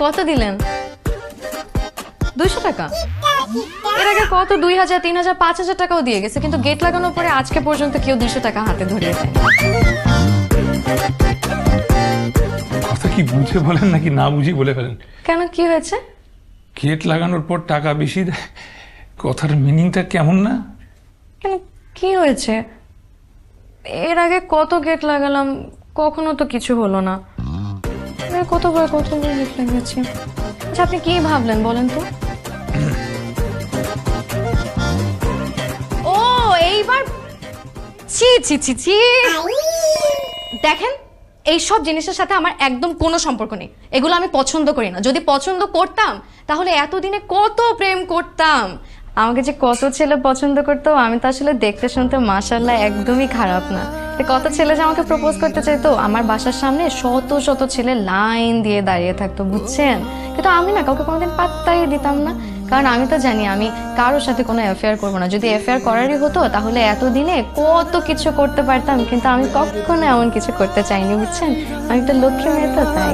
কত দিলেন? 200 টাকা? এর আগে কত 2000, 3000, 5000 টাকাও দিয়ে গেছে, কিন্তু গেট লাগানোর পরে আজকে পর্যন্ত কেউ 200 টাকা হাতে ধরিয়ে দেয়। কথা কি বুঝে বলেন নাকি না বুঝি বলে ফেলেন? কেন, কি হয়েছে? গেট লাগানোর পর টাকা বেশি দেয়, কথার মিনিংটা কেমন না? কেন, কি হয়েছে? এর আগে কত গেট লাগালাম, কখনো তো কিছু হলো না। কতবার গেট লাগিয়েছি। আচ্ছা, আপনি কি ভাবলেন বলেন তো? ও এইবার ছি ছি ছি ছি, দেখেন এই সব জিনিসের সাথে আমার একদম কোনো সম্পর্ক নেই। এগুলো আমি পছন্দ করি না। যদি পছন্দ করতাম তাহলে এতদিনে কত প্রেম করতাম। আমাকে যে কত ছেলে পছন্দ করতো, আমি তো আসলে দেখতে শুনতে মাশাআল্লাহ একদমই খারাপ না। কত ছেলে যে আমাকে প্রপোজ করতে চাইতো, আমার বাসার সামনে শত শত ছেলে লাইন দিয়ে দাঁড়িয়ে থাকতো, বুঝছেন? কিন্তু আমি না কাউকে কোনোদিন পাত্তাই দিতাম না, কারণ আমি তো জানি আমি কারোর সাথে কোনো অ্যাফেয়ার করবো না। যদি অ্যাফেয়ার করারই হতো তাহলে এতদিনে কত কিছু করতে পারতাম, কিন্তু আমি কখনো এমন কিছু করতে চাইনি, বুঝছেন? আমি তো লক্ষ্মী মেয়ে, তো তাই।